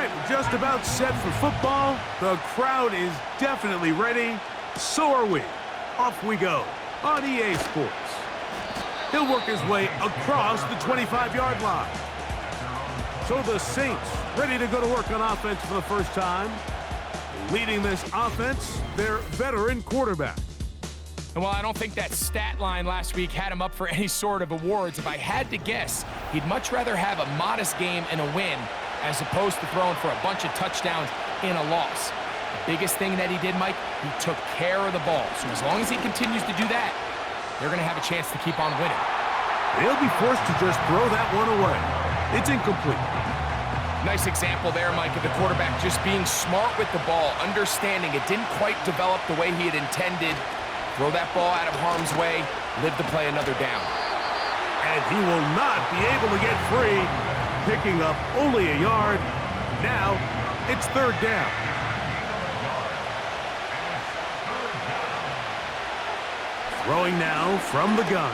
right, we're just about set for football. The crowd is definitely ready. So are we. Off we go on EA Sports. He'll work his way across the 25-yard line. So the Saints ready to go to work on offense for the first time. Leading this offense, their veteran quarterback. And while I don't think that stat line last week had him up for any sort of awards, if I had to guess, he'd much rather have a modest game and a win as opposed to throwing for a bunch of touchdowns in a loss. The biggest thing that he did, Mike, he took care of the ball. So as long as he continues to do that, they're going to have a chance to keep on winning. They'll be forced to just throw that one away. It's incomplete. Nice example there, Mike, of the quarterback just being smart with the ball, understanding it didn't quite develop the way he had intended. Throw that ball out of harm's way, live to play another down. And he will not be able to get free, picking up only a yard. Now, it's third down. Throwing now from the gun.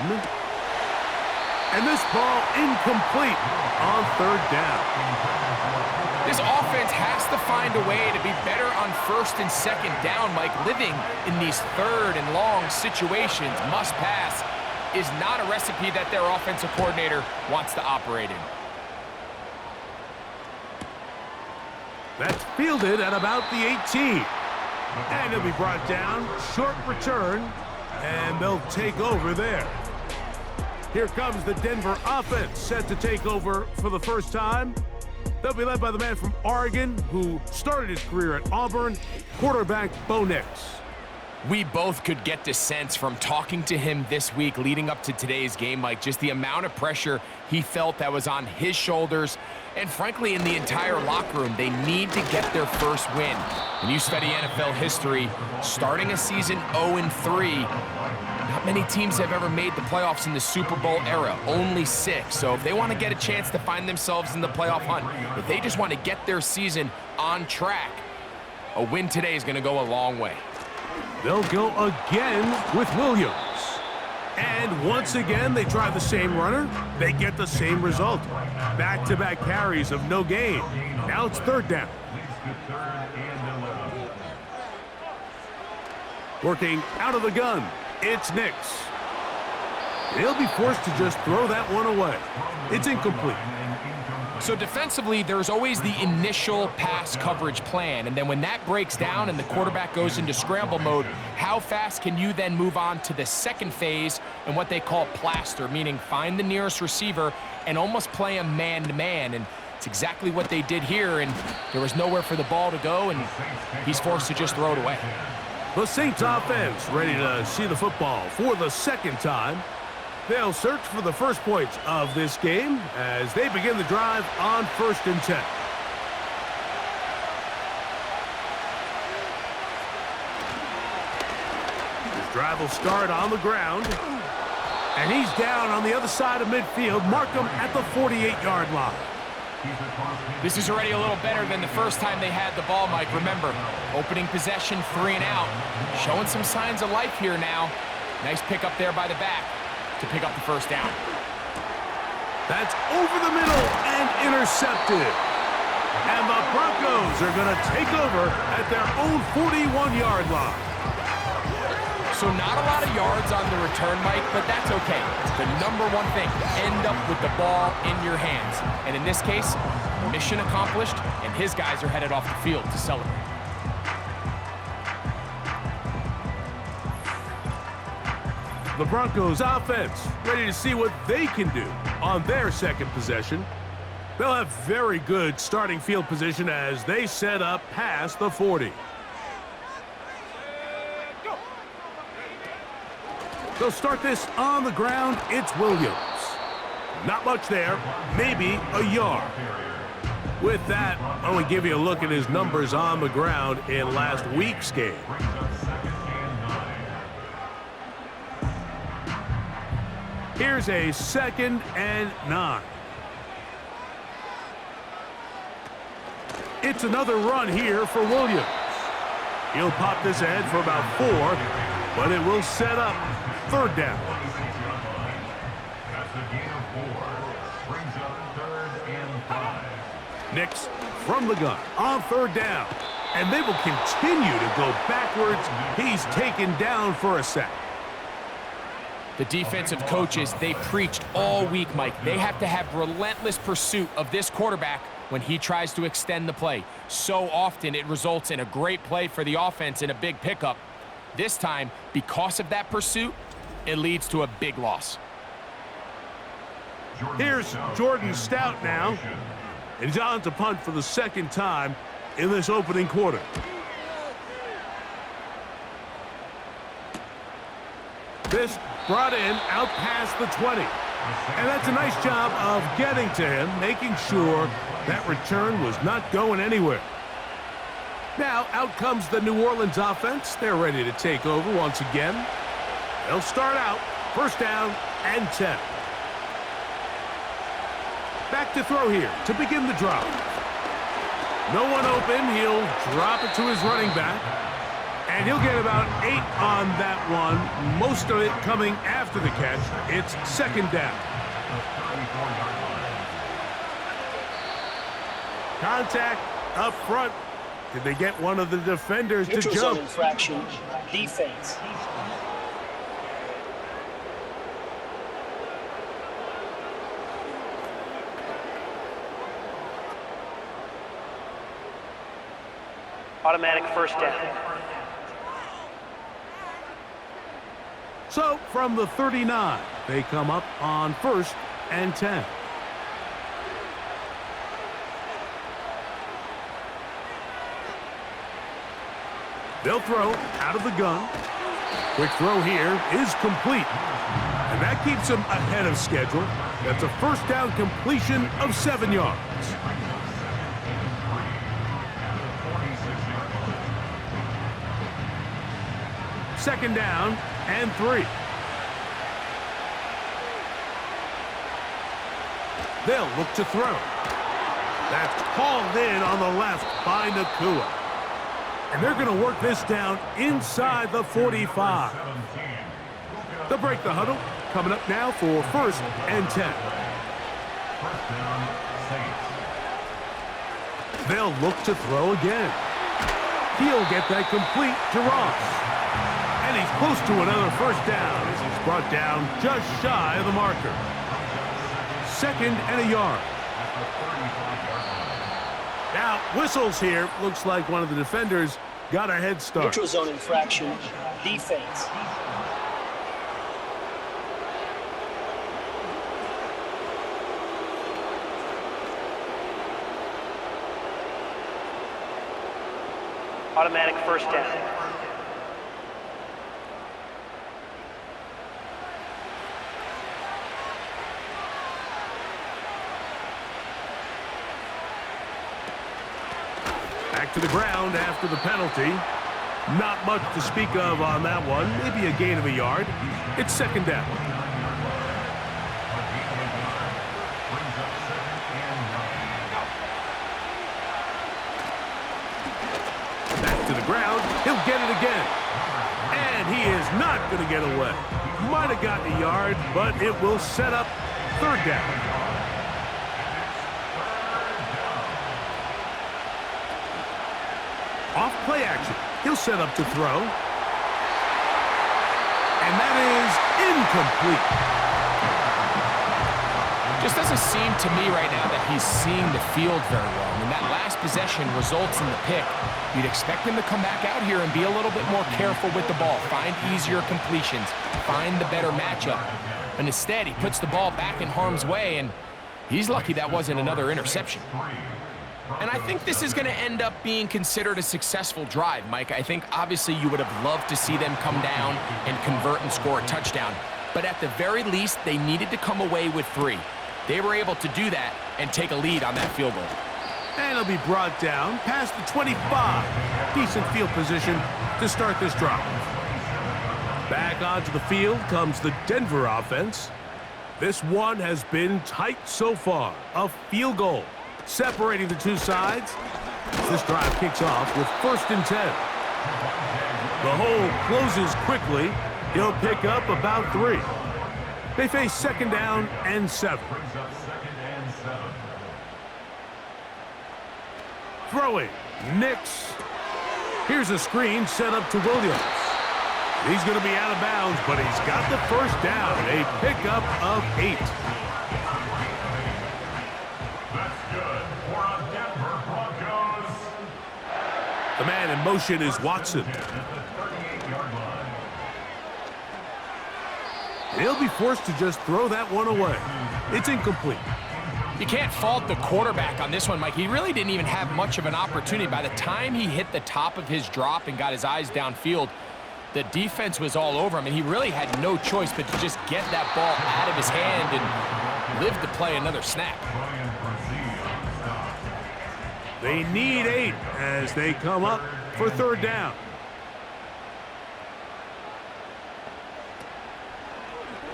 And this ball incomplete on third down. This offense has to find a way to be better on first and second down, Mike. Living in these third and long situations, must pass, is not a recipe that their offensive coordinator wants to operate in. That's fielded at about the 18. And it'll be brought down, short return, and they'll take over there. Here comes the Denver offense, set to take over for the first time. They'll be led by the man from Oregon who started his career at Auburn, quarterback Bo Nix. We both could get the sense from talking to him this week leading up to today's game, Mike, just the amount of pressure he felt that was on his shoulders. And frankly, in the entire locker room, they need to get their first win. When you study NFL history, starting a season 0-3, not many teams have ever made the playoffs in the Super Bowl era, only 6. So if they want to get a chance to find themselves in the playoff hunt, if they just want to get their season on track, a win today is going to go a long way. They'll go again with Williams. And once again, they try the same runner. They get the same result. Back-to-back carries of no gain. Now it's third down. Working out of the gun, it's Nix. They'll be forced to just throw that one away. It's incomplete. So defensively, there's always the initial pass coverage plan, and then when that breaks down and the quarterback goes into scramble mode, how fast can you then move on to the second phase and what they call plaster, meaning find the nearest receiver and almost play a man-to-man, and it's exactly what they did here, and there was nowhere for the ball to go, and he's forced to just throw it away. The Saints offense ready to see the football for the second time. They'll search for the first points of this game as they begin the drive on 1st and 10. This drive will start on the ground. And he's down on the other side of midfield. Mark him at the 48-yard line. This is already a little better than the first time they had the ball, Mike. Remember, opening possession, 3 and out. Showing some signs of life here now. Nice pick up there by the back to pick up the first down. That's over the middle and intercepted. And the Broncos are going to take over at their own 41-yard line. So not a lot of yards on the return, Mike, but that's okay. It's the number one thing. End up with the ball in your hands. And in this case, mission accomplished, and his guys are headed off the field to celebrate. The Broncos offense ready to see what they can do on their second possession. They'll have very good starting field position as they set up past the 40. They'll start this on the ground. It's Williams. Not much there, maybe a yard. With that, I want to give you a look at his numbers on the ground in last week's game. Here's a 2nd and 9. It's another run here for Williams. He'll pop this ahead for about 4, but it will set up third down. Nix from the gun on third down. And they will continue to go backwards. He's taken down for a sack. The defensive coaches, they preached all week, Mike. They have to have relentless pursuit of this quarterback when he tries to extend the play. So often it results in a great play for the offense and a big pickup. This time, because of that pursuit, it leads to a big loss. Here's Jordan Stout now. And he's on to punt for the second time in this opening quarter. This brought in out past the 20. And that's a nice job of getting to him, making sure that return was not going anywhere. Now, out comes the New Orleans offense. They're ready to take over once again. They'll start out first down and 10. Back to throw here to begin the drive. No one open. He'll drop it to his running back. And he'll get about 8 on that one. Most of it coming after the catch. It's second down. Contact up front. Did they get one of the defenders to Neutral jump? zone infraction, defense. Automatic first down. So from the 39, they come up on first and 10. They'll throw out of the gun. Quick throw here is complete. And that keeps them ahead of schedule. That's a first down completion of 7 yards. Second down and 3. They'll look to throw. That's hauled in on the left by Nakua. And they're going to work this down inside the 45. They'll break the huddle. Coming up now for first and 10. They'll look to throw again. He'll get that complete to Ross. And he's close to another first down as he's brought down just shy of the marker. Second and a yard. Now, whistles here. Looks like one of the defenders got a head start. Neutral zone infraction, defense. Automatic first down. Back to the ground after the penalty. Not much to speak of on that one. Maybe a gain of a yard. It's second down. Back to the ground. He'll get it again. And he is not going to get away. Might have gotten a yard, but it will set up third down. Off play action. He'll set up to throw. And that is incomplete. Just doesn't seem to me right now that he's seeing the field very well. When that last possession results in the pick, you'd expect him to come back out here and be a little bit more careful with the ball, find easier completions, find the better matchup. And instead, he puts the ball back in harm's way, and he's lucky that wasn't another interception. And I think this is going to end up being considered a successful drive, Mike. I think obviously you would have loved to see them come down and convert and score a touchdown. But at the very least, they needed to come away with 3. They were able to do that and take a lead on that field goal. And it'll be brought down past the 25. Decent field position to start this drive. Back onto the field comes the Denver offense. This one has been tight so far. A field goal separating the two sides. This drive kicks off with first and 10. The hole closes quickly. He'll pick up about 3. They face second down and 7. Throwing. Nix. Here's a screen set up to Williams. He's going to be out of bounds, but he's got the first down. A pickup of 8. That's good for a Denver Broncos. The man in motion is Watson. He'll be forced to just throw that one away. It's incomplete. You can't fault the quarterback on this one, Mike. He really didn't even have much of an opportunity. By the time he hit the top of his drop and got his eyes downfield, the defense was all over him, and he really had no choice but to just get that ball out of his hand and live to play another snap. They need 8 as they come up for third down.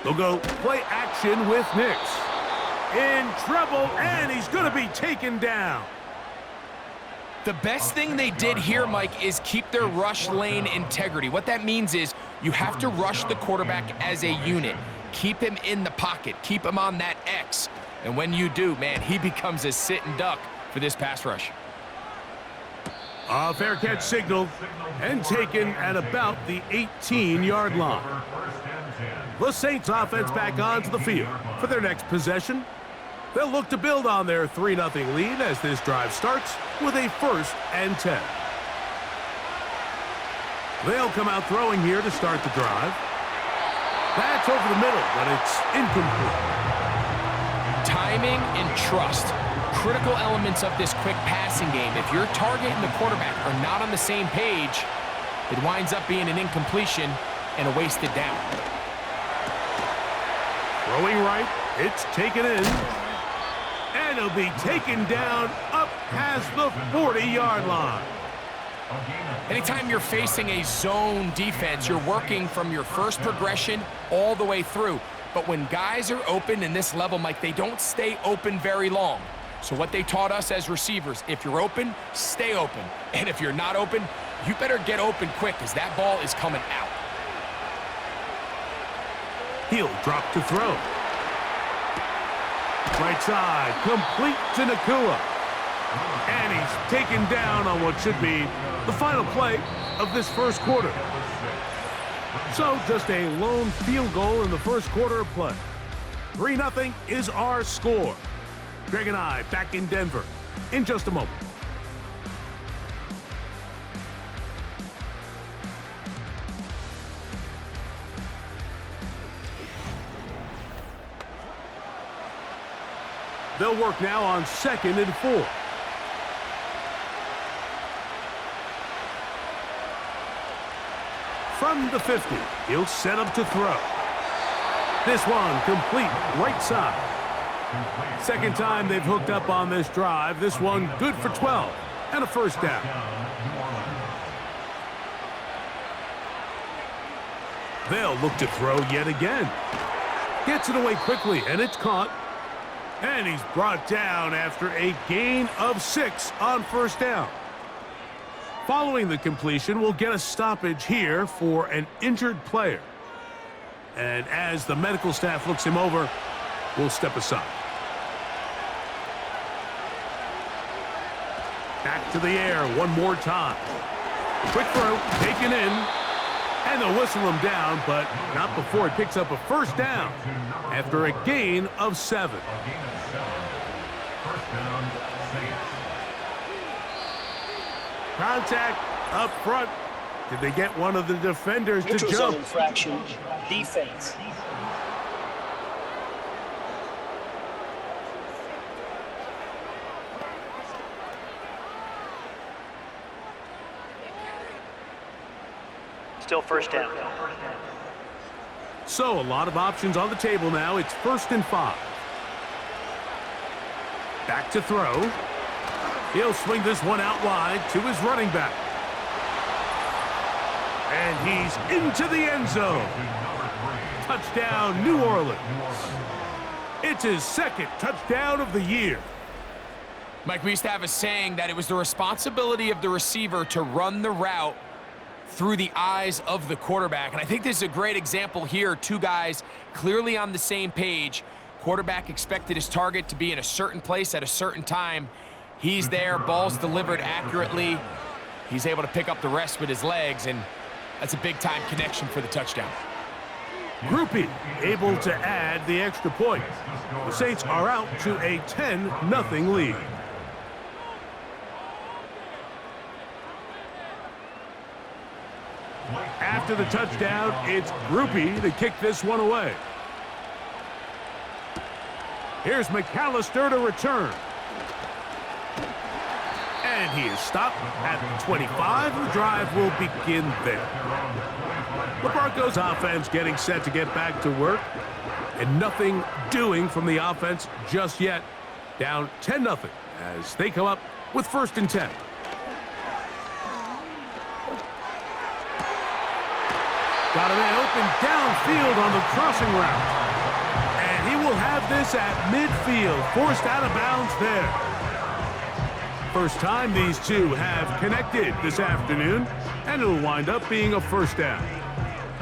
They'll go play action with Nix. In trouble, and he's going to be taken down. The best thing they did here, Mike, is keep their rush lane integrity. What that means is you have to rush the quarterback as a unit. Keep him in the pocket. Keep him on that X. And when you do, man, he becomes a sitting duck for this pass rush. A fair catch signal and taken at about the 18-yard line. The Saints offense back onto the field for their next possession. They'll look to build on their 3-0 lead as this drive starts with a 1st and 10. They'll come out throwing here to start the drive. That's over the middle, but it's incomplete. Timing and trust, critical elements of this quick passing game. If your target and the quarterback are not on the same page, it winds up being an incompletion and a wasted down. Throwing right, it's taken in. And it'll be taken down up past the 40-yard line. Anytime you're facing a zone defense, you're working from your first progression all the way through. But when guys are open in this level, Mike, they don't stay open very long. So what they taught us as receivers, if you're open, stay open. And if you're not open, you better get open quick because that ball is coming out. He'll drop to throw. Right side, complete to Nakua. And he's taken down on what should be the final play of this first quarter. So just a lone field goal in the first quarter of play. 3-0 is our score. Greg and I back in Denver in just a moment. They'll work now on 2nd and 4. From the 50, he'll set up to throw. This one complete right side. Second time they've hooked up on this drive. This one good for 12 and a first down. They'll look to throw yet again. Gets it away quickly, and it's caught. And he's brought down after a gain of 6 on first down. Following the completion, we'll get a stoppage here for an injured player. And as the medical staff looks him over, we'll step aside. Back to the air one more time. Quick throw, taken in. And they'll whistle him down, but not before he picks up a first down after a gain of 7. Contact up front. Did they get one of the defenders to Neutral zone jump? infraction, defense. Still first down. So a lot of options on the table now. It's 1st and 5. Back to throw. He'll swing this one out wide to his running back. And he's into the end zone. Touchdown, New Orleans. It's his 2nd touchdown of the year. Mike, we used to have a saying that it was the responsibility of the receiver to run the route through the eyes of the quarterback. And I think this is a great example here. 2 guys clearly on the same page. Quarterback expected his target to be in a certain place at a certain time. He's there, ball's delivered accurately. He's able to pick up the rest with his legs, and that's a big-time connection for the touchdown. Groupie able to add the extra point. The Saints are out to a 10-0 lead. After the touchdown, it's Groupie to kick this one away. Here's McAllister to return. And he is stopped at the 25. The drive will begin there. The Broncos offense getting set to get back to work. And nothing doing from the offense just yet. Down 10-0 as they come up with 1st and 10. Got a man open downfield on the crossing route. And he will have this at midfield, forced out of bounds there. First time these two have connected this afternoon, and it'll wind up being a 1st down.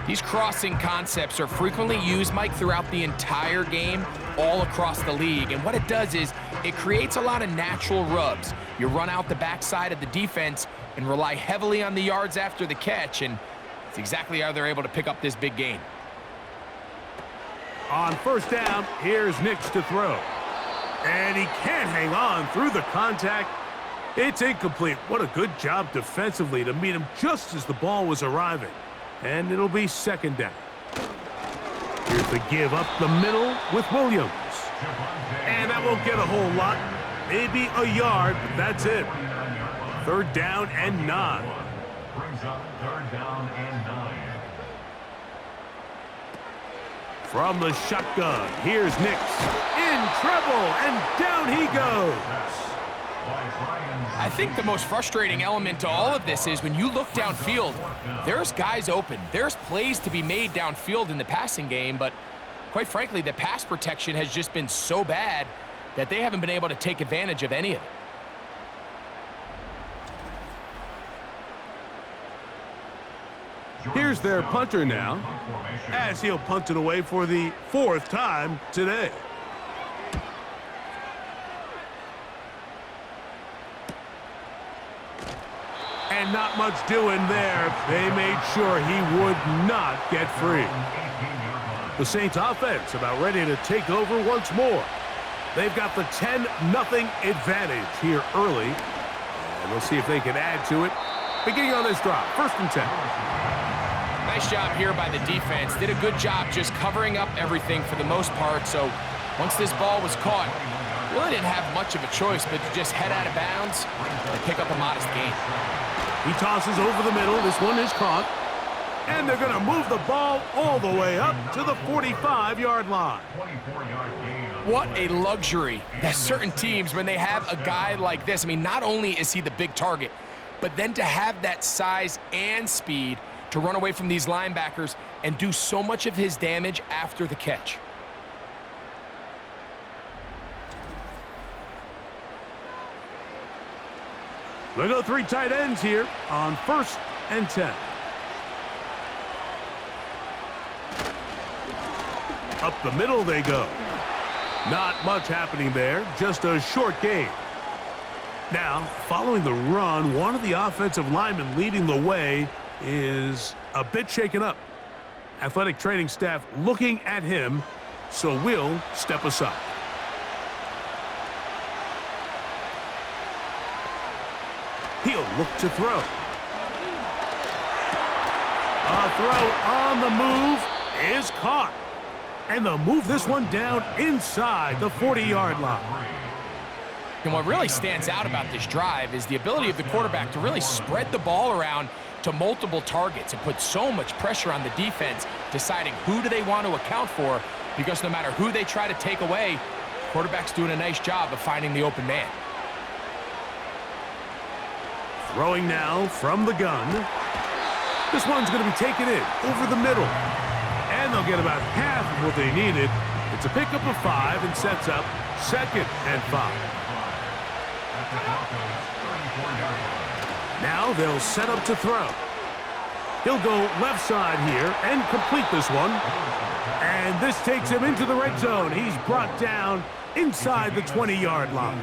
These crossing concepts are frequently used, Mike, throughout the entire game, all across the league. And what it does is it creates a lot of natural rubs. You run out the backside of the defense and rely heavily on the yards after the catch, and it's exactly how they're able to pick up this big gain. On 1st down, here's Nix to throw. And he can't hang on through the contact. It's incomplete. What a good job defensively to meet him just as the ball was arriving. And it'll be 2nd down. Here's the give up the middle with Williams. And that won't get a whole lot. Maybe a yard, but that's it. 3rd down and 9. Brings up 3rd down and 9. From the shotgun, here's Nix. In trouble, and down he goes. I think the most frustrating element to all of this is when you look downfield, there's guys open. There's plays to be made downfield in the passing game, but quite frankly, the pass protection has just been so bad that they haven't been able to take advantage of any of it. Here's their punter now, as he'll punt it away for the 4th time today. And not much doing there. They made sure he would not get free. The Saints offense about ready to take over once more. They've got the 10-0 advantage here early. And we'll see if they can add to it. Beginning on this drive, 1st and 10. Nice job here by the defense. Did a good job just covering up everything for the most part. So once this ball was caught, really didn't have much of a choice but to just head out of bounds and pick up a modest gain. He tosses over the middle. This one is caught. And they're going to move the ball all the way up to the 45-yard line. What a luxury that certain teams, when they have a guy like this, I mean, not only is he the big target, but then to have that size and speed to run away from these linebackers and do so much of his damage after the catch. They go 3 tight ends here on 1st and 10. Up the middle they go. Not much happening there, just a short gain. Now, following the run, one of the offensive linemen leading the way is a bit shaken up. Athletic training staff looking at him, so we'll step aside. He'll look to throw. A throw on the move is caught. And they'll move this one down inside the 40-yard line. And what really stands out about this drive is the ability of the quarterback to really spread the ball around to multiple targets and put so much pressure on the defense, deciding who do they want to account for, because no matter who they try to take away, the quarterback's doing a nice job of finding the open man. Throwing now from the gun. This one's going to be taken in over the middle. And they'll get about half of what they needed. It's a pickup of 5 and sets up 2nd and 5. Now they'll set up to throw. He'll go left side here and complete this one. And this takes him into the red zone. He's brought down inside the 20-yard line.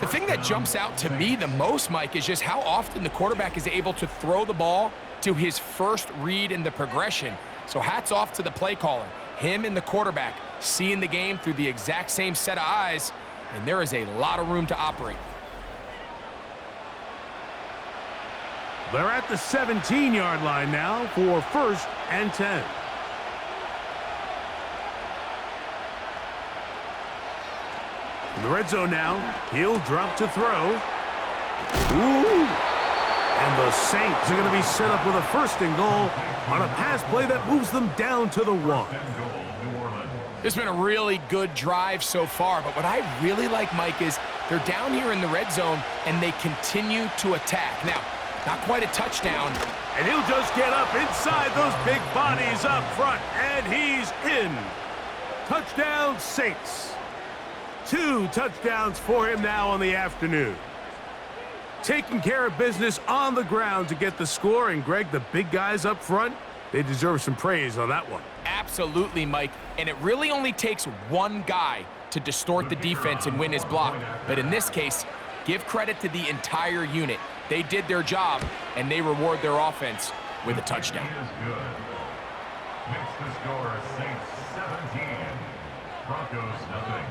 The thing that jumps out to me the most, Mike, is just how often the quarterback is able to throw the ball to his first read in the progression. So hats off to the play caller. Him and the quarterback seeing the game through the exact same set of eyes, and there is a lot of room to operate. They're at the 17-yard line now for 1st and 10. In the red zone now, he'll drop to throw. Ooh! And the Saints are going to be set up with a 1st and goal on a pass play that moves them down to the 1. It's been a really good drive so far, but what I really like, Mike, is they're down here in the red zone, and they continue to attack. Now, not quite a touchdown. And he'll just get up inside those big bodies up front, and he's in. Touchdown, Saints. 2 touchdowns for him now on the afternoon. Taking care of business on the ground to get the score, and Greg, the big guys up front, they deserve some praise on that one. Absolutely, Mike, and it really only takes one guy to distort the defense and win his block. But in this case, give credit to the entire unit. They did their job, and they reward their offense with a touchdown. Makes the score Saints 17, Broncos nothing.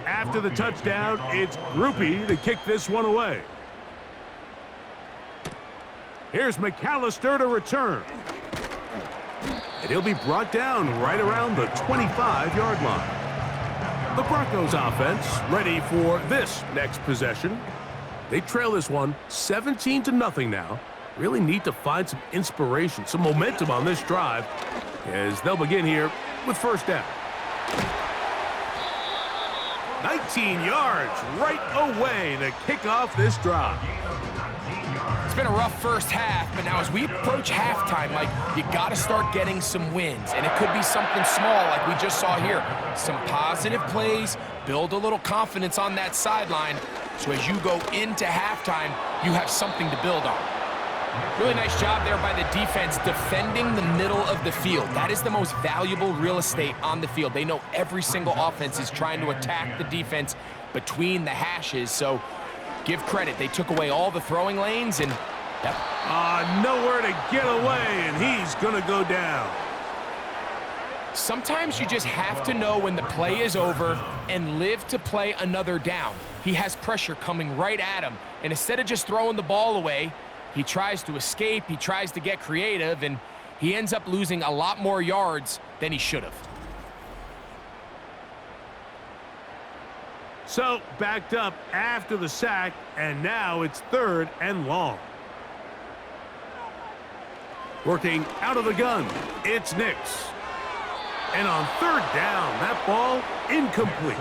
After the touchdown, it's Groupie to kick this one away. Here's McAllister to return. And he'll be brought down right around the 25-yard line. The Broncos offense ready for this next possession. They trail this one 17-0 now. Really need to find some inspiration, some momentum on this drive as they'll begin here with 1st down. 19 yards right away to kick off this drive. It's been a rough first half, but now as we approach halftime, Mike, you got to start getting some wins, and it could be something small like we just saw here. Some positive plays, build a little confidence on that sideline, so as you go into halftime, you have something to build on. Really nice job there by the defense defending the middle of the field. That is the most valuable real estate on the field. They know every single offense is trying to attack the defense between the hashes, so give credit. They took away all the throwing lanes, and nowhere to get away, and he's going to go down. Sometimes you just have to know when the play is over and live to play another down. He has pressure coming right at him, and instead of just throwing the ball away, he tries to escape, he tries to get creative, and he ends up losing a lot more yards than he should have. So, backed up after the sack, and now it's 3rd and long. Working out of the gun, it's Nix. And on 3rd down, that ball incomplete.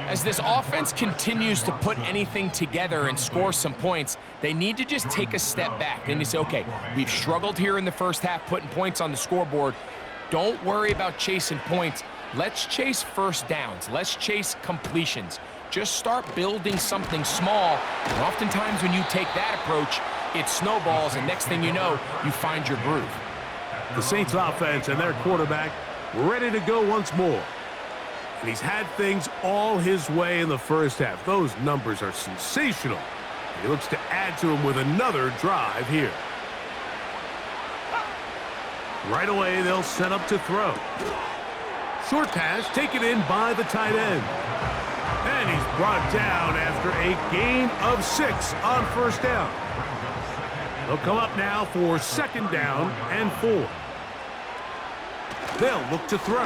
As this offense continues to put anything together and score some points, they need to just take a step back. Then you say, okay, we've struggled here in the first half putting points on the scoreboard. Don't worry about chasing points. Let's chase 1st downs. Let's chase completions. Just start building something small. And oftentimes when you take that approach, it snowballs, and next thing you know, you find your groove. The Saints offense and their quarterback ready to go once more. And he's had things all his way in the first half. Those numbers are sensational. He looks to add to them with another drive here. Right away, they'll set up to throw. Short pass taken in by the tight end. And he's brought down after a gain of 6 on 1st down. They'll come up now for 2nd down and 4. They'll look to throw.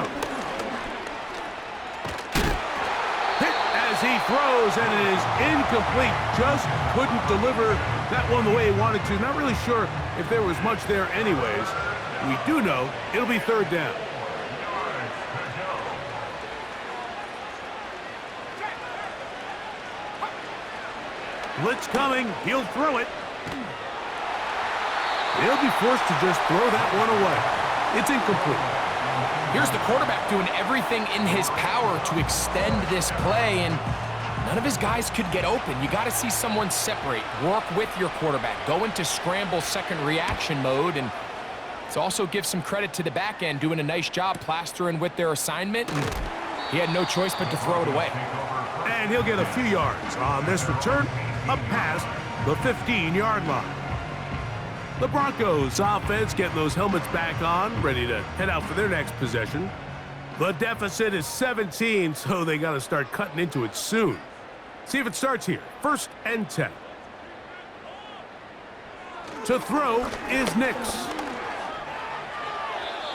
Hit as he throws, and it is incomplete. Just couldn't deliver that one the way he wanted to. Not really sure if there was much there anyways. We do know it'll be 3rd down. Blitz coming. He'll throw it. He'll be forced to just throw that one away. It's incomplete. Here's the quarterback doing everything in his power to extend this play, and none of his guys could get open. You got to see someone separate, work with your quarterback, go into scramble second reaction mode, and Let's also give some credit to the back end, doing a nice job plastering with their assignment, and he had no choice but to throw it away. And he'll get a few yards on this return, up past the 15-yard line. The Broncos offense getting those helmets back on, ready to head out for their next possession. The deficit is 17, so they got to start cutting into it soon. See if it starts here. 1st and 10. To throw is Nix.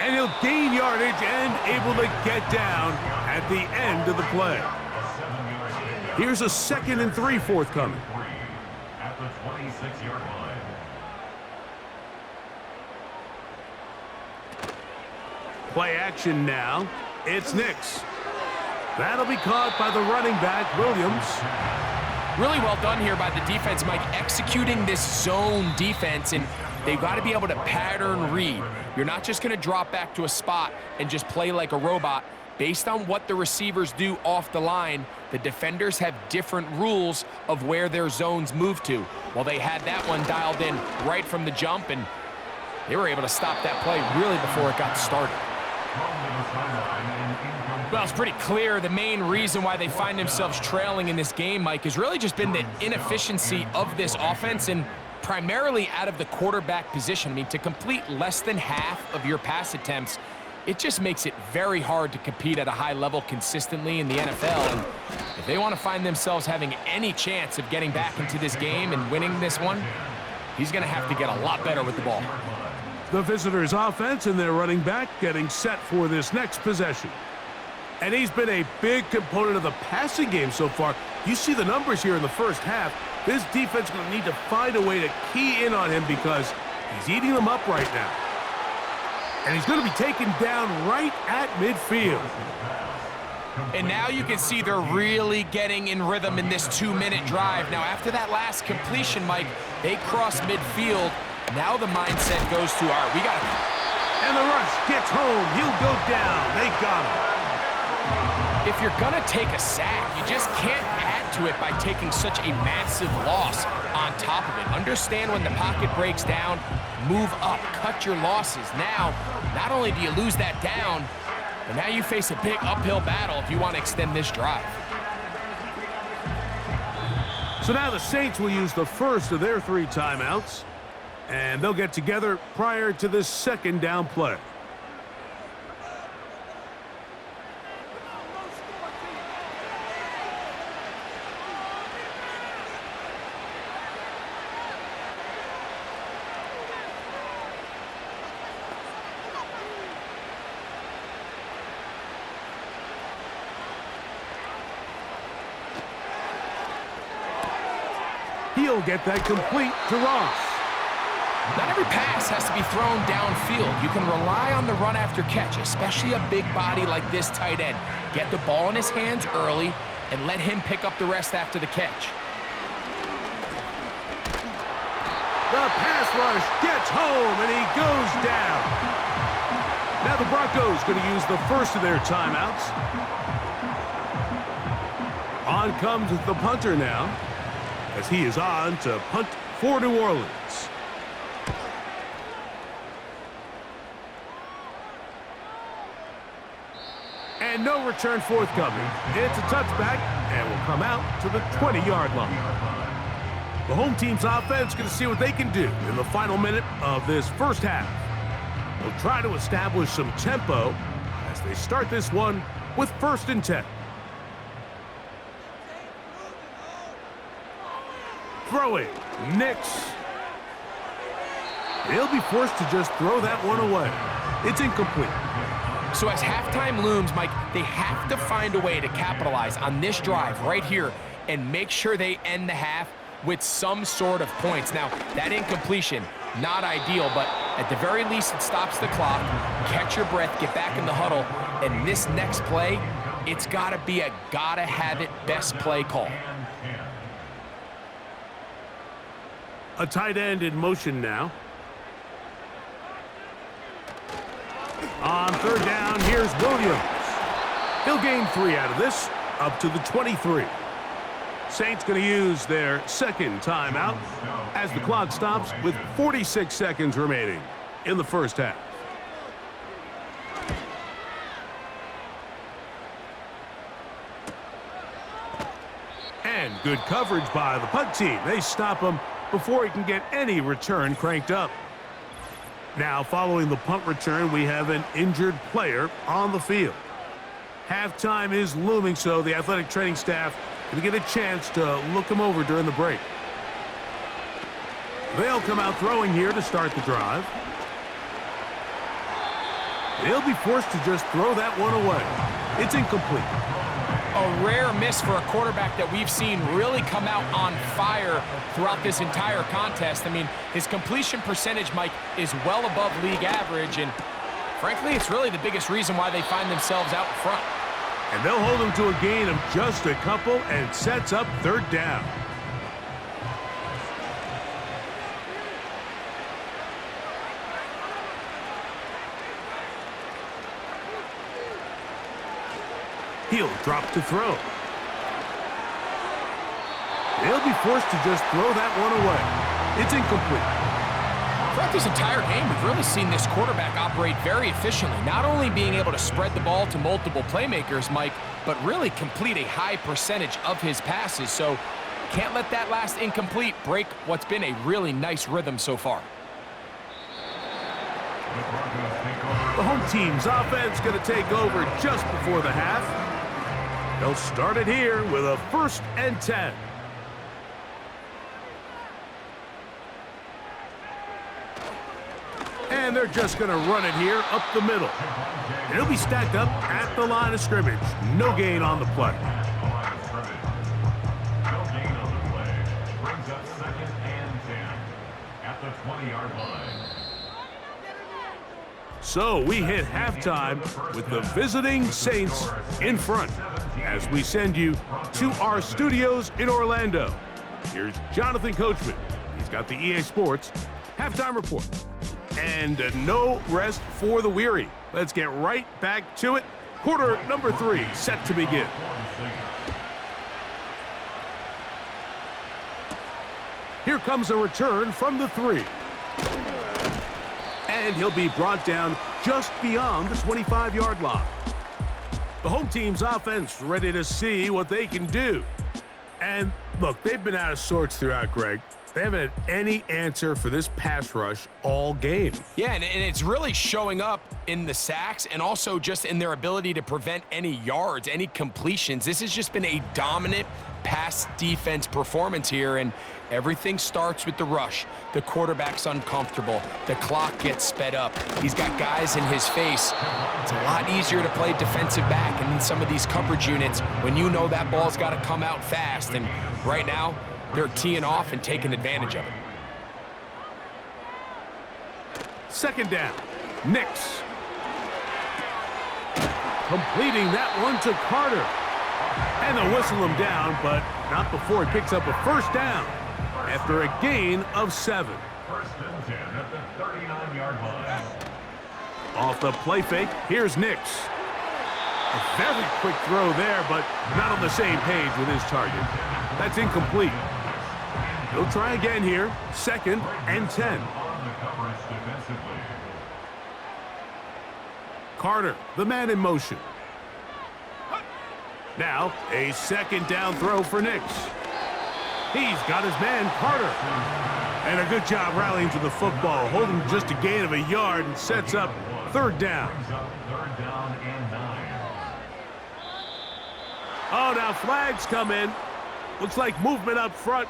And he'll gain yardage and able to get down at the end of the play. Here's a 2nd and 3 forthcoming. At the 26-yard line. Play action now. It's Nix. That'll be caught by the running back, Williams. Really well done here by the defense, Mike, executing this zone defense, and they've got to be able to pattern read. You're not just going to drop back to a spot and just play like a robot. Based on what the receivers do off the line, the defenders have different rules of where their zones move to. Well, they had that one dialed in right from the jump, and they were able to stop that play really before it got started. Well, it's pretty clear the main reason why they find themselves trailing in this game, Mike, has really just been the inefficiency of this offense and primarily out of the quarterback position. I mean, to complete less than half of your pass attempts, it just makes it very hard to compete at a high level consistently in the NFL. And if they want to find themselves having any chance of getting back into this game and winning this one, he's going to have to get a lot better with the ball. The visitors' offense and their running back getting set for this next possession. And he's been a big component of the passing game so far. You see the numbers here in the first half. This defense is going to need to find a way to key in on him because he's eating them up right now. And he's going to be taken down right at midfield. And now you can see they're really getting in rhythm in this 2-minute drive. Now, after that last completion, Mike, they cross midfield. Now the mindset goes to, all right, we got to... And the rush gets home. He'll go down. They got him. If you're going to take a sack, you just can't add to it by taking such a massive loss on top of it. Understand when the pocket breaks down, move up, cut your losses. Now, not only do you lose that down, but now you face a big uphill battle if you want to extend this drive. So now the Saints will use the first of their 3 timeouts, and they'll get together prior to this 2nd down play. He'll get that complete to Ross. Not every pass has to be thrown downfield. You can rely on the run after catch, especially a big body like this tight end. Get the ball in his hands early and let him pick up the rest after the catch. The pass rush gets home, and he goes down. Now the Broncos going to use the first of their timeouts. On comes the punter now, as he is on to punt for New Orleans. And no return forthcoming. It's a touchback, and will come out to the 20-yard line. The home team's offense going to see what they can do in the final minute of this first half. They'll try to establish some tempo as they start this one with 1st and 10. Throwing, Nix. He'll be forced to just throw that one away. It's incomplete. So as halftime looms, Mike, they have to find a way to capitalize on this drive right here and make sure they end the half with some sort of points. Now, that incompletion, not ideal, but at the very least, it stops the clock. Catch your breath, get back in the huddle, and this next play, it's got to be a gotta-have-it best play call. A tight end in motion now. On 3rd down, here's Williams. He'll gain 3 out of this, up to the 23. Saints going to use their 2nd timeout as the clock stops with 46 seconds remaining. in the first half. And good coverage by the punt team. They stop him before he can get any return cranked up. Now, following the punt return, we have an injured player on the field. Halftime is looming, so the athletic training staff can get a chance to look him over during the break. They'll come out throwing here to start the drive. They'll be forced to just throw that one away. It's incomplete. A rare miss for a quarterback that we've seen really come out on fire throughout this entire contest. I mean, his completion percentage, Mike, is well above league average, and frankly, it's really the biggest reason why they find themselves out in front. And they'll hold him to a gain of just a couple and sets up third down. He'll drop to throw. They'll be forced to just throw that one away. It's incomplete. Throughout this entire game, we've really seen this quarterback operate very efficiently, not only being able to spread the ball to multiple playmakers, Mike, but really complete a high percentage of his passes. So can't let that last incomplete break what's been a really nice rhythm so far. The home team's offense going to take over just before the half. They'll start it here with a 1st and 10. And they're just going to run it here up the middle. And it'll be stacked up at the line of scrimmage. No gain on the play. No gain on the play. Brings up 2nd and 10 at the 20-yard line. So we hit halftime with the visiting Saints in front as we send you to our studios in Orlando. Here's Jonathan Coachman. He's got the EA Sports halftime report. And no rest for the weary. Let's get right back to it. Quarter number 3 set to begin. Here comes a return from the 3. And he'll be brought down just beyond the 25-yard line. The home team's offense ready to see what they can do. And look, they've been out of sorts throughout, Greg. They haven't had any answer for this pass rush all game. Yeah, and it's really showing up in the sacks and also just in their ability to prevent any yards, any completions. This has just been a dominant pass defense performance here, and everything starts with the rush. The quarterback's uncomfortable. The clock gets sped up. He's got guys in his face. It's a lot easier to play defensive back and in some of these coverage units when you know that ball's got to come out fast, and right now, they're teeing off and taking advantage of it. 2nd down. Nix. Completing that one to Carter. And they'll whistle him down, but not before he picks up a 1st down after a gain of 7. 1st and 10 at the 39-yard line. Off the play fake, here's Nix. A very quick throw there, but not on the same page with his target. That's incomplete. He'll try again here. 2nd and 10. Carter, the man in motion. Now, a 2nd down throw for Nix. He's got his man, Carter. And a good job rallying to the football, holding just a gain of a yard and sets up 3rd down. Oh, now flags come in. Looks like movement up front.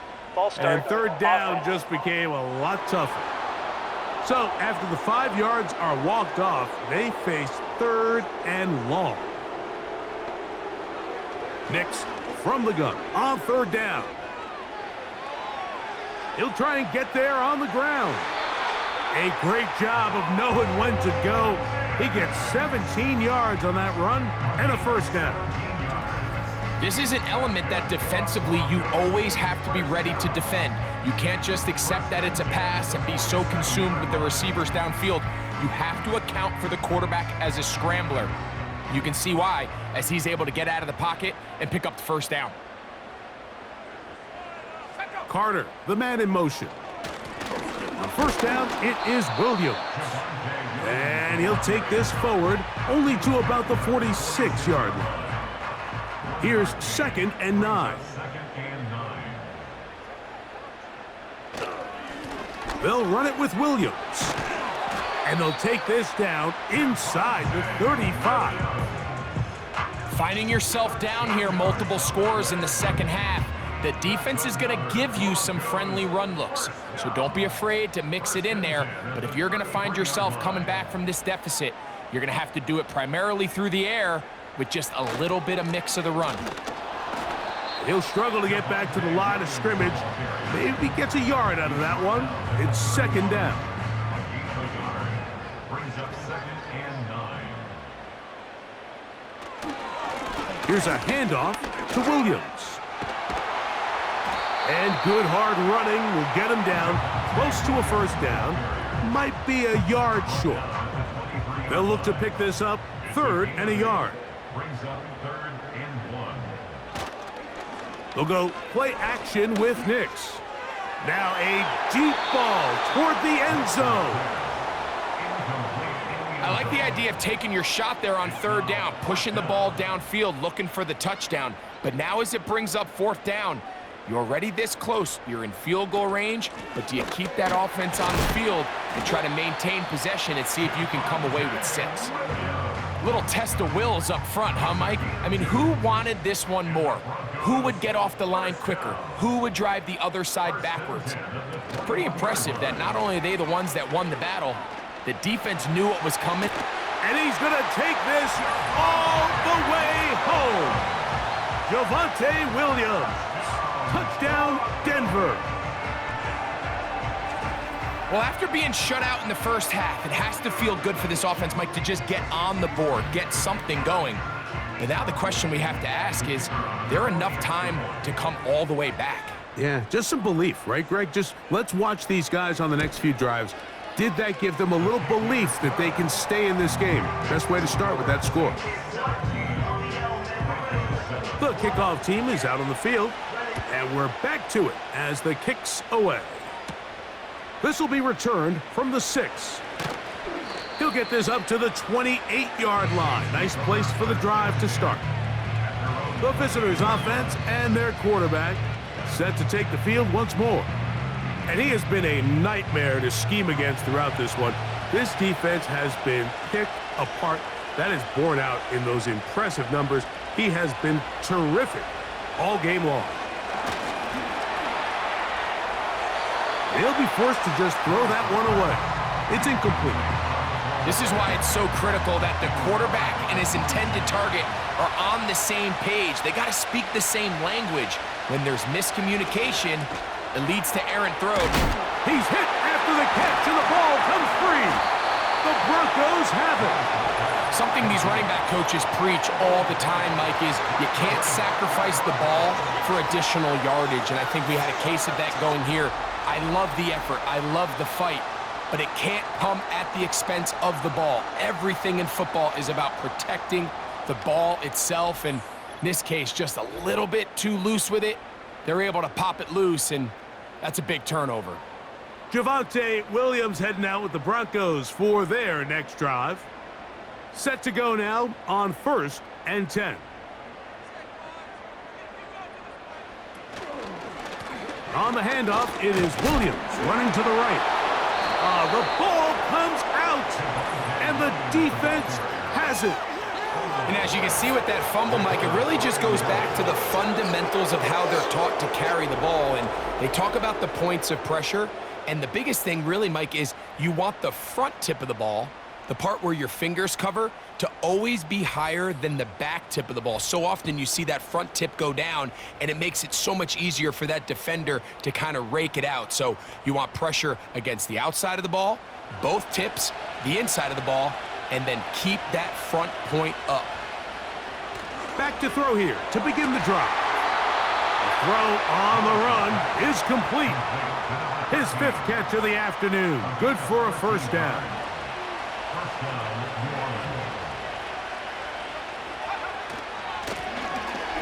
And 3rd down just became a lot tougher. So after the 5 yards are walked off, they face 3rd and long. Nix from the gun on 3rd down. He'll try and get there on the ground. A great job of knowing when to go. He gets 17 yards on that run and a 1st down. This is an element that defensively you always have to be ready to defend. You can't just accept that it's a pass and be so consumed with the receivers downfield. You have to account for the quarterback as a scrambler. You can see why, as he's able to get out of the pocket and pick up the 1st down. Carter, the man in motion. On first down, it is Williams. And he'll take this forward only to about the 46-yard line. Here's 2nd and 9. They'll run it with Williams. And they'll take this down inside the 35. Finding yourself down here, multiple scores in the second half. The defense is going to give you some friendly run looks, so don't be afraid to mix it in there. But if you're going to find yourself coming back from this deficit, you're going to have to do it primarily through the air with just a little bit of mix of the run. He'll struggle to get back to the line of scrimmage. Maybe gets a yard out of that one. It's 2nd down. Brings up 2nd and 9. Here's a handoff to Williams. And good hard running will get him down close to a first down. Might be a yard short. They'll look to pick this up 3rd and a yard. Brings up 3rd and 1. They'll go play action with Nix. Now a deep ball toward the end zone. I like the idea of taking your shot there on 3rd down, pushing the ball downfield, looking for the touchdown. But now as it brings up 4th down, you're already this close. You're in field goal range, but do you keep that offense on the field and try to maintain possession and see if you can come away with 6? Little test of wills up front, huh, Mike? I mean, who wanted this one more? Who would get off the line quicker? Who would drive the other side backwards? Pretty impressive that not only are they the ones that won the battle, the defense knew what was coming. And he's going to take this all the way home. Javonte Williams. Touchdown, Denver. Well, after being shut out in the first half, it has to feel good for this offense, Mike, to just get on the board, get something going. But now the question we have to ask is there enough time to come all the way back? Yeah, just some belief, right, Greg? Just let's watch these guys on the next few drives. Did that give them a little belief that they can stay in this game? Best way to start with that score. The kickoff team is out on the field, and we're back to it as the kick's away. This will be returned from the 6. He'll get this up to the 28-yard line. Nice place for the drive to start. The visitors' offense and their quarterback set to take the field once more. And he has been a nightmare to scheme against throughout this one. This defense has been picked apart. That is borne out in those impressive numbers. He has been terrific all game long. He'll be forced to just throw that one away. It's incomplete. This is why it's so critical that the quarterback and his intended target are on the same page. They got to speak the same language. When there's miscommunication, it leads to errant throws. He's hit after the catch, and the ball comes free. The Broncos have it. Something these running back coaches preach all the time, Mike, is you can't sacrifice the ball for additional yardage, and I think we had a case of that going here. I love the effort. I love the fight. But it can't come at the expense of the ball. Everything in football is about protecting the ball itself, and in this case, just a little bit too loose with it. They're able to pop it loose, and that's a big turnover. Javonte Williams heading out with the Broncos for their next drive. Set to go now on 1st and 10. On the handoff, it is Williams running to the right. The ball comes out, and the defense has it. And as you can see with that fumble, Mike, it really just goes back to the fundamentals of how they're taught to carry the ball. And they talk about the points of pressure. And the biggest thing really, Mike, is you want the front tip of the ball, the part where your fingers cover, to always be higher than the back tip of the ball. So often you see that front tip go down, and it makes it so much easier for that defender to kind of rake it out. So you want pressure against the outside of the ball, both tips, the inside of the ball, and then keep that front point up. Back to throw here to begin the drive. The throw on the run is complete. His 5th catch of the afternoon. Good for a first down.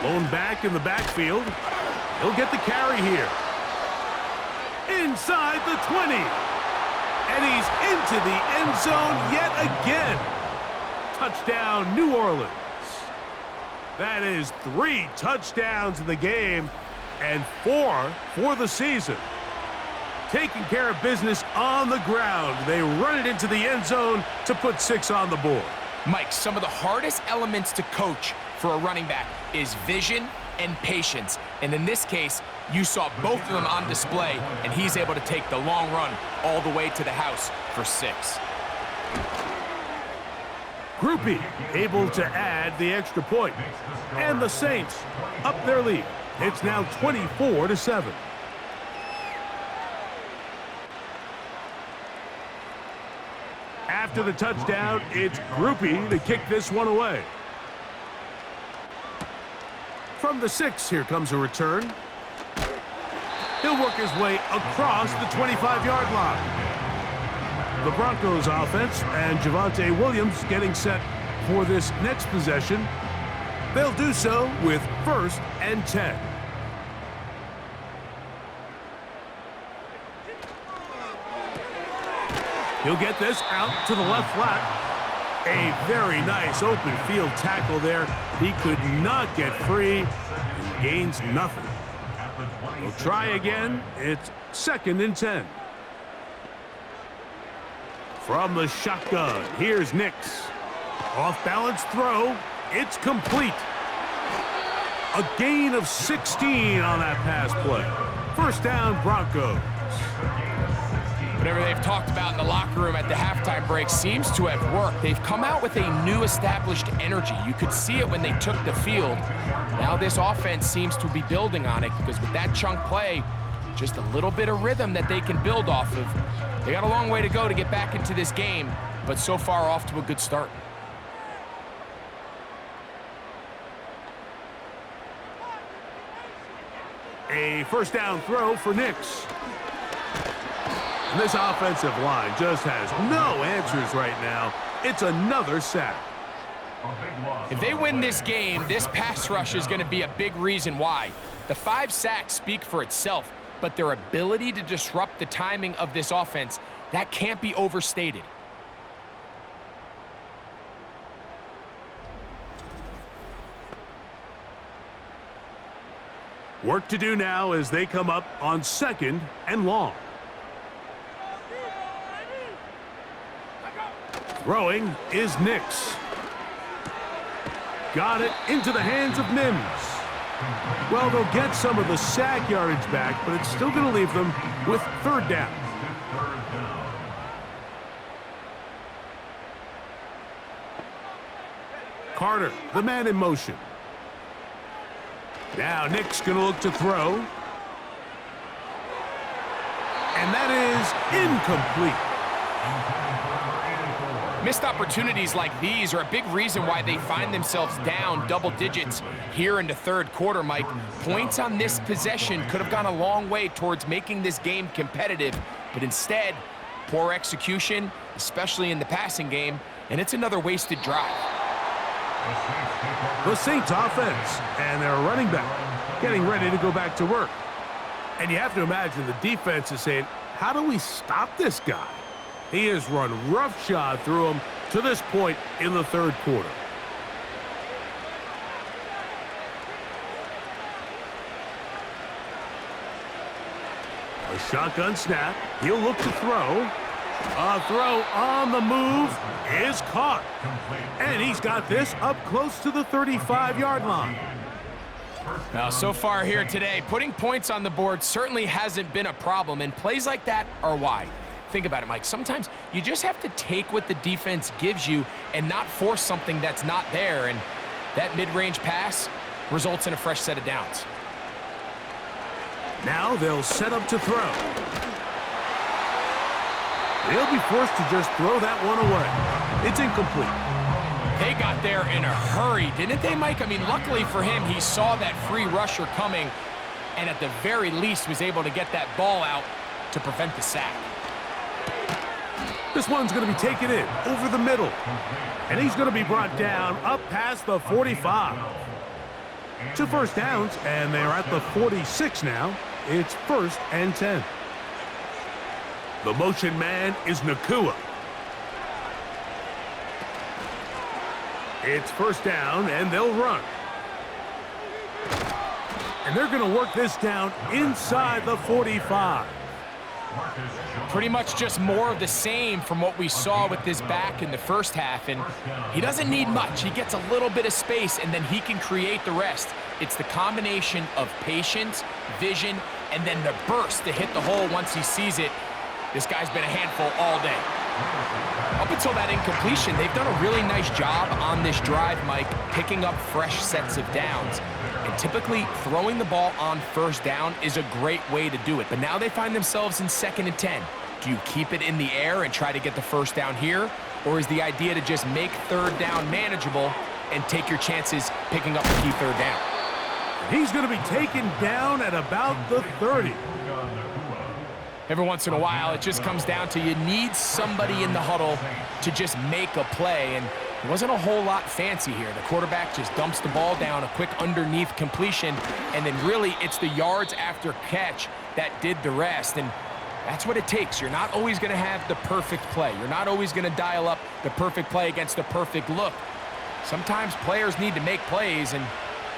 Blown back in the backfield. He'll get the carry here. Inside the 20. And he's into the end zone yet again. Touchdown, New Orleans. That is 3 touchdowns in the game and 4 for the season. Taking care of business on the ground. They run it into the end zone to put 6 on the board. Mike, some of the hardest elements to coach for a running back is vision and patience. And in this case, you saw both of them on display, and he's able to take the long run all the way to the house for 6. Groupie able to add the extra point. And the Saints up their lead. It's now 24-7. After the touchdown, it's Groupie to kick this one away. From the 6, here comes a return. He'll work his way across the 25-yard line. The Broncos offense and Javonte Williams getting set for this next possession. They'll do so with 1st and 10. He'll get this out to the left flat. A very nice open field tackle there. He could not get free and gains nothing. We'll try again. It's 2nd and 10. From the shotgun, here's Nix. Off-balance throw. It's complete. A gain of 16 on that pass play. 1st down, Broncos. Whatever they've talked about in the locker room at the halftime break seems to have worked. They've come out with a new established energy. You could see it when they took the field. Now this offense seems to be building on it because with that chunk play, just a little bit of rhythm that they can build off of. They got a long way to go to get back into this game, but so far off to a good start. A 1st down throw for Nix. And this offensive line just has no answers right now. It's another sack. If they win this game, this pass rush is going to be a big reason why. The 5 sacks speak for itself, but their ability to disrupt the timing of this offense, that can't be overstated. Work to do now as they come up on 2nd and long. Throwing is Nix. Got it into the hands of Mims. Well, they'll get some of the sack yardage back, but it's still going to leave them with 3rd down. Carter, the man in motion. Now Nick's going to look to throw. And that is incomplete. Missed opportunities like these are a big reason why they find themselves down double digits here in the 3rd quarter, Mike. Points on this possession could have gone a long way towards making this game competitive, but instead, poor execution, especially in the passing game, and it's another wasted drive. The Saints offense and their running back getting ready to go back to work. And you have to imagine the defense is saying, how do we stop this guy? He has run roughshod through him to this point in the 3rd quarter. A shotgun snap. He'll look to throw. A throw on the move is caught. And he's got this up close to the 35-yard line. Now, so far here today, putting points on the board certainly hasn't been a problem, and plays like that are why. Think about it, Mike. Sometimes you just have to take what the defense gives you and not force something that's not there, and that mid-range pass results in a fresh set of downs. Now they'll set up to throw. They'll be forced to just throw that one away. It's incomplete. They got there in a hurry, didn't they, Mike? I mean, luckily for him, he saw that free rusher coming and at the very least was able to get that ball out to prevent the sack. This one's going to be taken in over the middle. And he's going to be brought down up past the 45. 2 first downs, and they're at the 46 now. It's 1st and 10. The motion man is Nakua. It's first down, and they'll run. And they're going to work this down inside the 45. Pretty much just more of the same from what we saw with this back in the first half. And he doesn't need much. He gets a little bit of space, and then he can create the rest. It's the combination of patience, vision, and then the burst to hit the hole once he sees it. This guy's been a handful all day. Up until that incompletion, they've done a really nice job on this drive, Mike, picking up fresh sets of downs. And typically, throwing the ball on first down is a great way to do it. But now they find themselves in 2nd and 10. Do you keep it in the air and try to get the first down here? Or is the idea to just make 3rd down manageable and take your chances picking up the key 3rd down? He's going to be taken down at about the 30. Every once in a while, it just comes down to you need somebody in the huddle to just make a play, and it wasn't a whole lot fancy here. The quarterback just dumps the ball down, a quick underneath completion, and then really it's the yards after catch that did the rest, and that's what it takes. You're not always going to have the perfect play. You're not always going to dial up the perfect play against the perfect look. Sometimes players need to make plays, and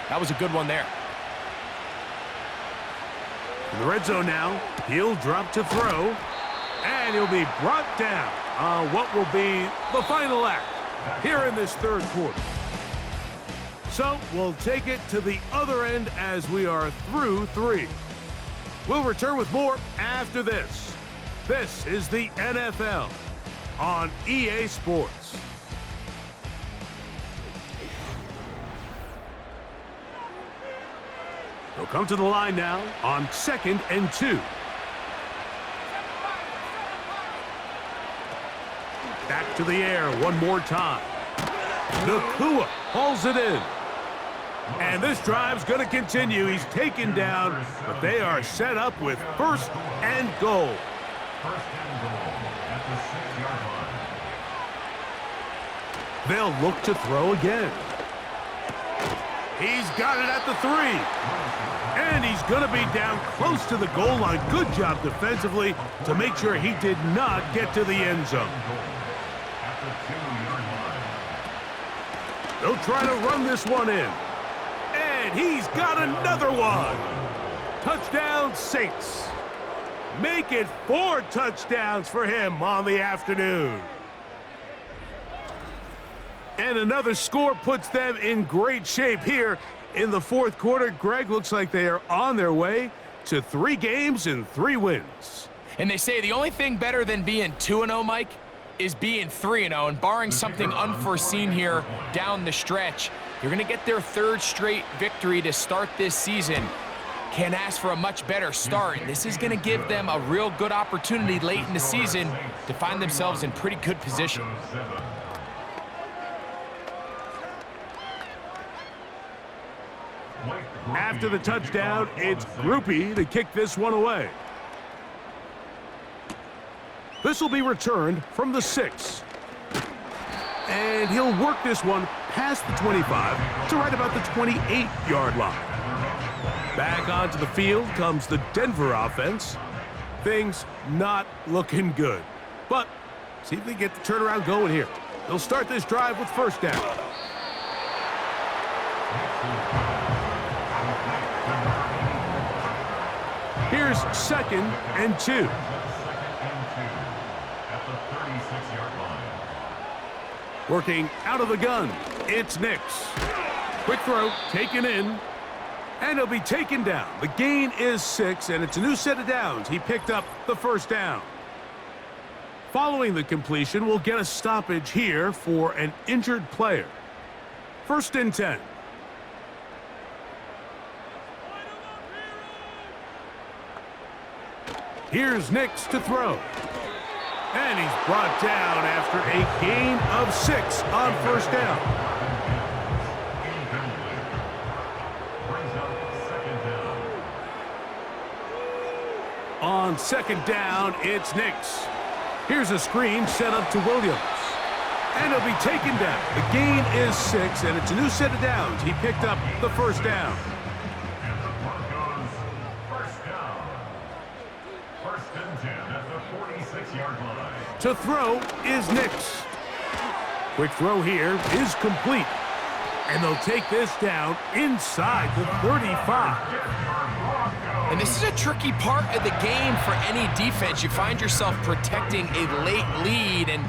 that was a good one there. In the red zone now, he'll drop to throw, and he'll be brought down on what will be the final act here in this 3rd quarter. So we'll take it to the other end as we are through 3. We'll return with more after this. This is the NFL on EA Sports. They'll come to the line now on 2nd and 2. Back to the air one more time. Nakua hauls it in. And this drive's going to continue. He's taken down, but they are set up with 1st and goal. 1st and goal at the 6-yard line. They'll look to throw again. He's got it at the 3. And he's going to be down close to the goal line. Good job defensively to make sure he did not get to the end zone. At the 2-yard line. They'll try to run this one in. And he's got another one. Touchdown, Saints. Make it 4 touchdowns for him on the afternoon. And another score puts them in great shape here in the 4th quarter. Greg, looks like they are on their way to 3 games and 3 wins. And they say the only thing better than being 2-0, Mike, is being 3-0. And barring something unforeseen here down the stretch, you're going to get their 3rd straight victory to start this season. Can't ask for a much better start. This is going to give them a real good opportunity late in the season to find themselves in pretty good position. After the touchdown, it's Groupie to kick this one away. This will be returned from the 6. And he'll work this one past the 25 to right about the 28-yard line. Back onto the field comes the Denver offense. Things not looking good. But see if they get the turnaround going here. They'll start this drive with 1st down. Here's 2nd and 2. At the 36-yard line. Working out of the gun, it's Nix. Quick throw, taken in, and he'll be taken down. The gain is 6, and it's a new set of downs. He picked up the 1st down. Following the completion, we'll get a stoppage here for an injured player. 1st and 10. Here's Nix to throw. And he's brought down after a gain of 6 on 1st down. Brings up 2nd down. On 2nd down, it's Nix. Here's a screen set up to Williams. And he'll be taken down. The gain is 6, and it's a new set of downs. He picked up the 1st down. And the Broncos, 1st down. 1st and 10 at the 46. 6-yard line. To throw is Nix. Quick throw here is complete. And they'll take this down inside the 35. And this is a tricky part of the game for any defense. You find yourself protecting a late lead, and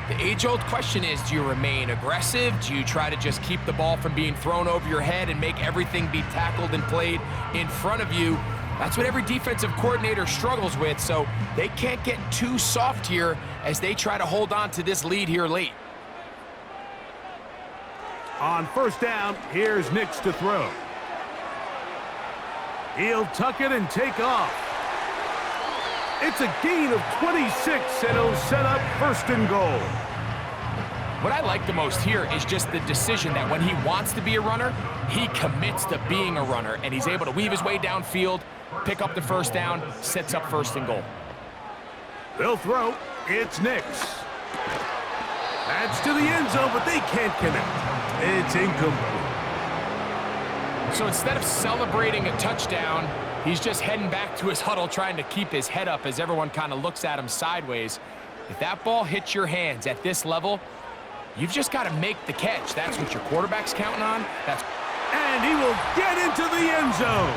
the age-old question is, do you remain aggressive? Do you try to just keep the ball from being thrown over your head and make everything be tackled and played in front of you? That's what every defensive coordinator struggles with, so they can't get too soft here as they try to hold on to this lead here late. On first down, here's Nix to throw. He'll tuck it and take off. It's a gain of 26, and he'll set up first and goal. What I like the most here is just the decision that when he wants to be a runner, he commits to being a runner, and he's able to weave his way downfield, pick up the first down, sets up first and goal. They'll throw. It's Nix. That's to the end zone, but they can't connect. It's incomplete. So instead of celebrating a touchdown, he's just heading back to his huddle trying to keep his head up as everyone kind of looks at him sideways. If that ball hits your hands at this level, you've just got to make the catch. That's what your quarterback's counting on. And he will get into the end zone.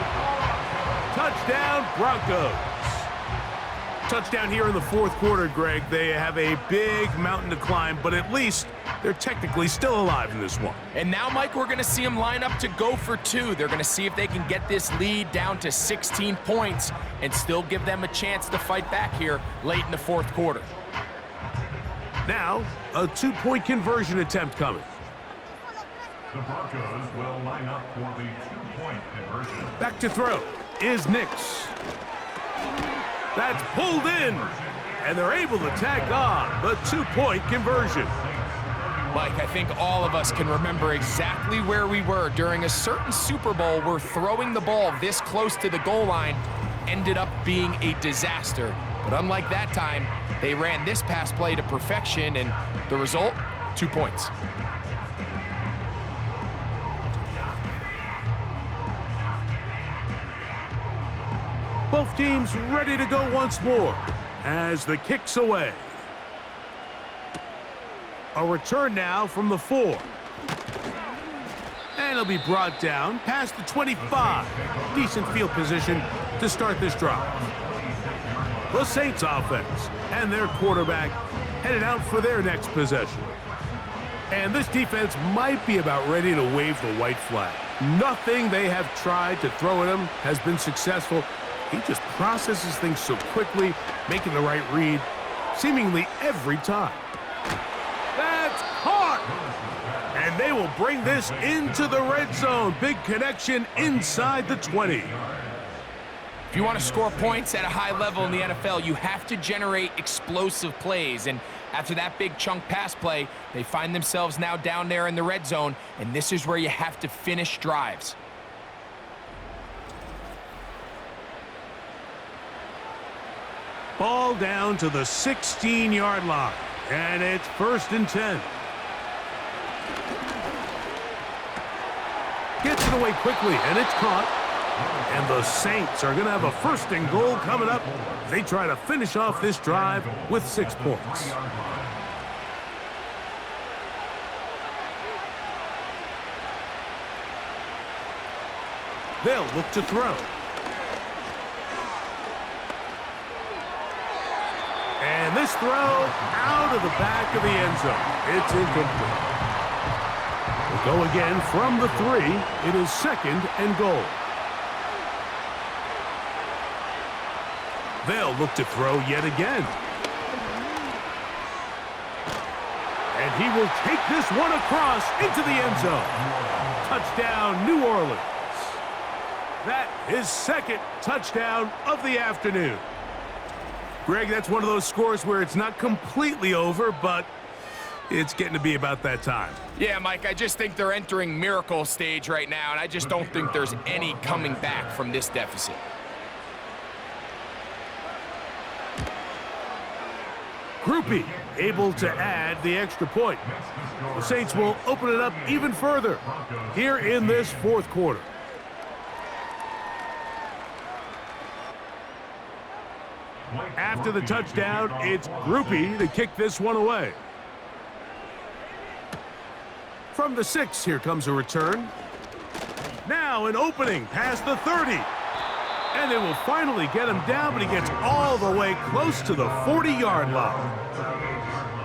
Touchdown, Broncos. Touchdown here in the fourth quarter, Greg. They have a big mountain to climb, but at least they're technically still alive in this one. And now, Mike, we're going to see them line up to go for two. They're going to see if they can get this lead down to 16 points and still give them a chance to fight back here late in the fourth quarter. Now, a two-point conversion attempt coming. The Broncos will line up for the two-point conversion. Back to throw is Nix. That's pulled in, and they're able to tack on the two-point conversion. Mike, I think all of us can remember exactly where we were during a certain Super Bowl where throwing the ball this close to the goal line ended up being a disaster. But unlike that time, they ran this pass play to perfection, and the result, 2 points. Both teams ready to go once more as the kick's away. A return now from the 4. And it'll be brought down past the 25. Decent field position to start this drive. The Saints offense and their quarterback headed out for their next possession. And this defense might be about ready to wave the white flag. Nothing they have tried to throw at him has been successful. He just processes things so quickly, making the right read seemingly every time. That's caught! And they will bring this into the red zone. Big connection inside the 20. If you want to score points at a high level in the NFL, you have to generate explosive plays. And after that big chunk pass play, they find themselves now down there in the red zone, and this is where you have to finish drives. Ball down to the 16-yard line, and it's 1st and 10. Gets it away quickly, and it's caught. And the Saints are going to have a 1st and goal coming up. They try to finish off this drive with 6 points. They'll look to throw. And this throw out of the back of the end zone. It's incomplete. We'll go again from the 3. It is 2nd and goal. They'll look to throw yet again. And he will take this one across into the end zone. Touchdown, New Orleans. That is 2nd touchdown of the afternoon. Greg, that's one of those scores where it's not completely over, but it's getting to be about that time. Yeah, Mike, I just think they're entering miracle stage right now, and I just don't think there's any coming back from this deficit. Groupie able to add the extra point. The Saints will open it up even further here in this fourth quarter. After the touchdown, it's Groupie to kick this one away. From the 6, here comes a return. Now an opening past the 30. And they will finally get him down, but he gets all the way close to the 40-yard line.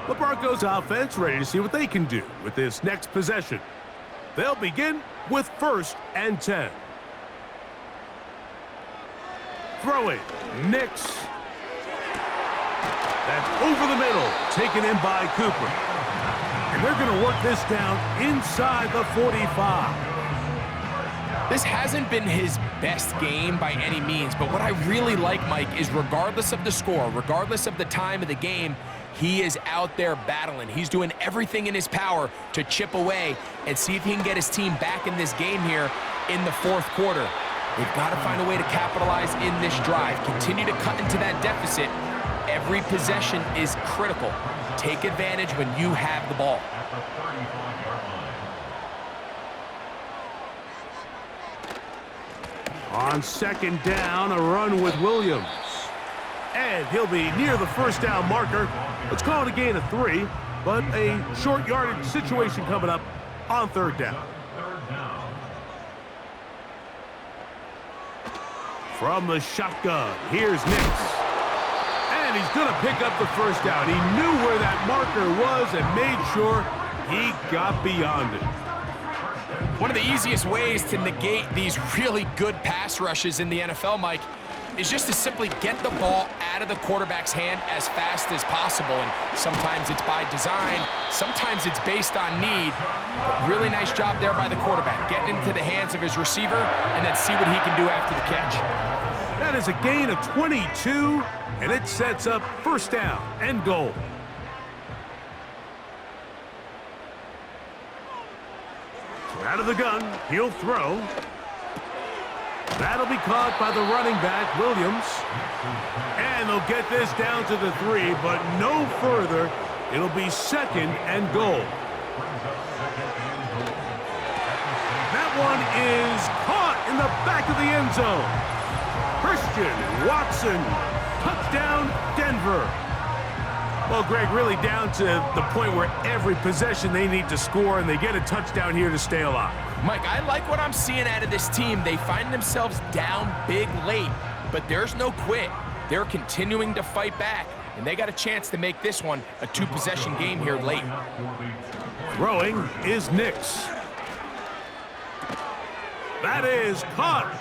The Broncos offense ready to see what they can do with this next possession. They'll begin with 1st and 10. Throw it, Nix. That's over the middle, taken in by Cooper. And they're going to work this down inside the 45. This hasn't been his best game by any means, but what I really like, Mike, is regardless of the score, regardless of the time of the game, he is out there battling. He's doing everything in his power to chip away and see if he can get his team back in this game here in the 4th quarter. They've got to find a way to capitalize in this drive, continue to cut into that deficit. Every possession is critical. Take advantage when you have the ball. On 2nd down, a run with Williams. And he'll be near the 1st down marker. Let's call it a gain of 3, but a short yardage situation coming up on 3rd down. From the shotgun, here's Nix. And he's going to pick up the 1st down. He knew where that marker was and made sure he got beyond it. One of the easiest ways to negate these really good pass rushes in the NFL, Mike, is just to simply get the ball out of the quarterback's hand as fast as possible. And sometimes it's by design, sometimes it's based on need. But really nice job there by the quarterback, getting into the hands of his receiver and then see what he can do after the catch. That is a gain of 22, and it sets up 1st down and goal. Out of the gun, he'll throw. That'll be caught by the running back, Williams. And they'll get this down to the 3, but no further. It'll be 2nd and goal. That one is caught in the back of the end zone. Christian Watson, touchdown, Denver. Well, Greg, really down to the point where every possession they need to score, and they get a touchdown here to stay alive. Mike, I like what I'm seeing out of this team. They find themselves down big late, but there's no quit. They're continuing to fight back, and they got a chance to make this one a 2-possession game here late. Throwing is Nix. That is caught,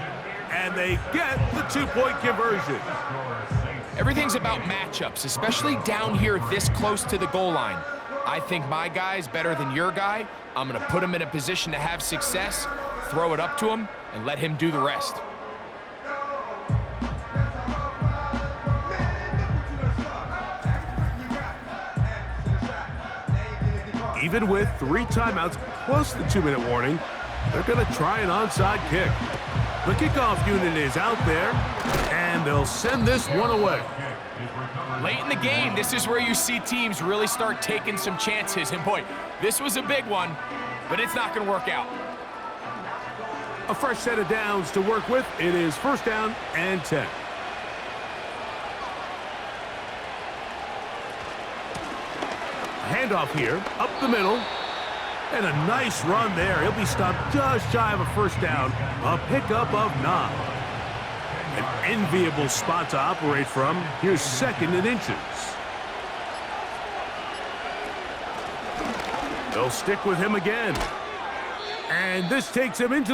and they get the 2-point conversion. Everything's about matchups, especially down here this close to the goal line. I think my guy's better than your guy. I'm going to put him in a position to have success, throw it up to him, and let him do the rest. Even with 3 timeouts plus the 2-minute warning, they're going to try an onside kick. The kickoff unit is out there, and they'll send this one away. Late in the game, this is where you see teams really start taking some chances. And boy, this was a big one, but it's not going to work out. A fresh set of downs to work with. It is 1st down and 10. Handoff here, up the middle. And a nice run there. He'll be stopped just shy of a 1st down. A pickup of 9. An enviable spot to operate from. Here's 2nd and inches. They'll stick with him again. And this takes him into